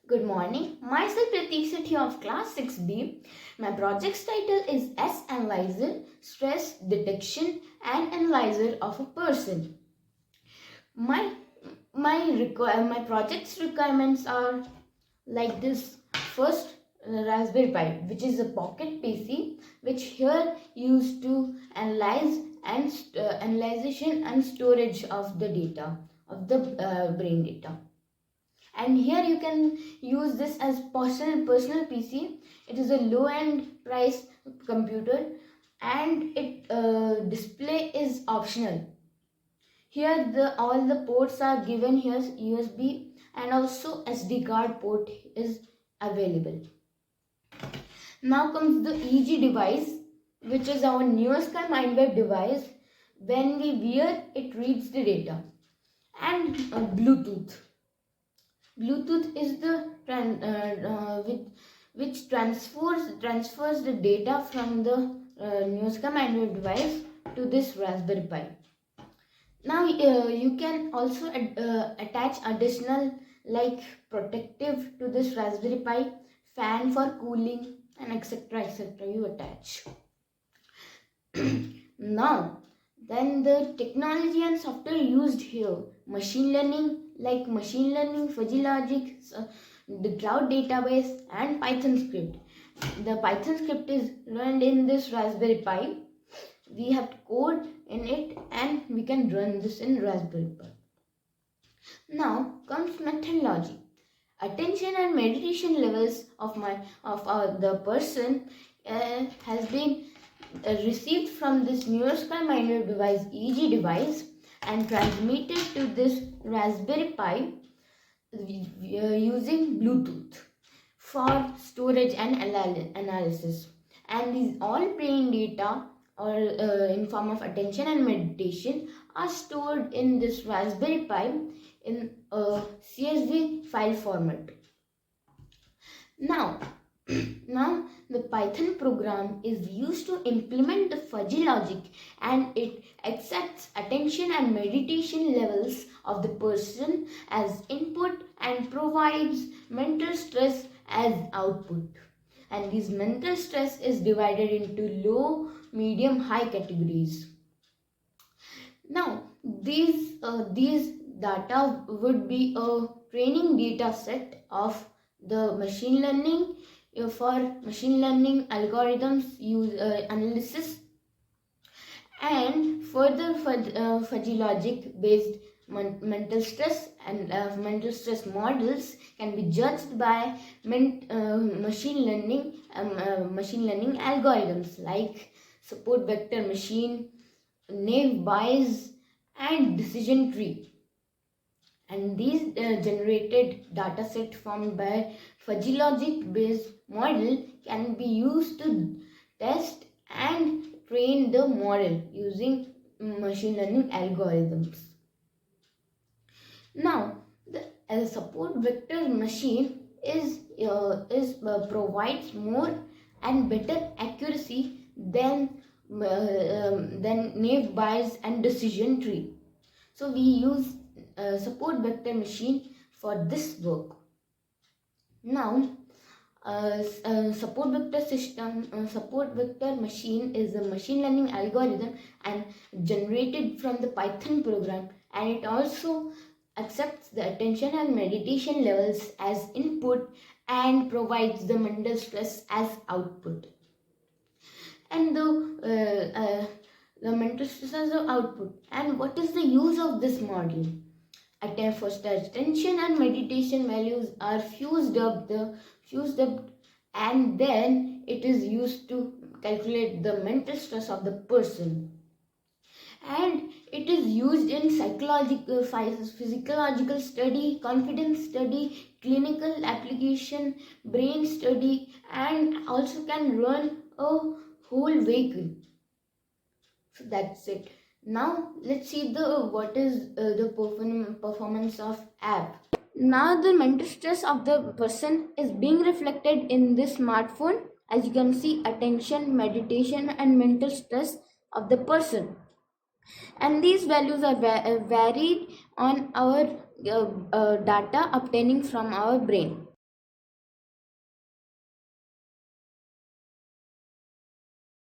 Good morning. Myself Prateek Sethi of class 6B. My project's title is S Analyzer, Stress Detection and Analyzer of a Person. My project's requirements are like this. First, Raspberry Pi, which is a pocket PC, which here used to analyze and analyzation and storage of the data of the brain data. And here you can use this as personal PC. It is a low-end price computer, and it display is optional. Here all the ports are given. Here's USB and also SD card port is available. Now comes the EG device, which is our Neurosky Mindwave device. When we wear it, reads the data. And Bluetooth. Bluetooth is the which transfers the data from the Neurosky Mindwave device to this Raspberry Pi. Now you can also attach additional like protective to this Raspberry Pi, fan for cooling, and etc. You attach. Now then the technology and software used here: machine learning, like machine learning, fuzzy logic, the cloud database, and Python script. The Python script is run in this Raspberry Pi. We have to code in it and we can run this in Raspberry Pi. Now comes methodology. Attention and meditation levels of the person has been received from this Neurosky Mindwave device, EG device, and transmitted to this Raspberry Pi using Bluetooth for storage and analysis. And these all brain data or in form of attention and meditation are stored in this Raspberry Pi in a CSV file format. Now the Python program is used to implement the fuzzy logic, and it accepts attention and meditation levels of the person as input and provides mental stress as output. And this mental stress is divided into low, medium, high categories. Now these data would be a training data set of the machine learning for machine learning algorithms analysis, and further fuzzy logic based mental stress and mental stress models can be judged by machine learning algorithms like support vector machine, naive Bayes, and decision tree. And these generated data set formed by fuzzy logic based model can be used to test and train the model using machine learning algorithms. Now the support vector machine provides more and better accuracy than naive Bayes and decision tree. So we use support vector machine for this work. Now support vector machine is a machine learning algorithm and generated from the Python program, and it also accepts the attention and meditation levels as input and provides the mental stress as output. And the mental stress as output. And what is the use of this model? First, attention and meditation values are fused up, and then it is used to calculate the mental stress of the person. And it is used in physiological study, confidence study, clinical application, brain study, and also can run a whole vehicle. So that's it. Now let's see what is the performance of app. Now the mental stress of the person is being reflected in this smartphone. As you can see, attention, meditation, and mental stress of the person. And these values are varied on our data obtaining from our brain.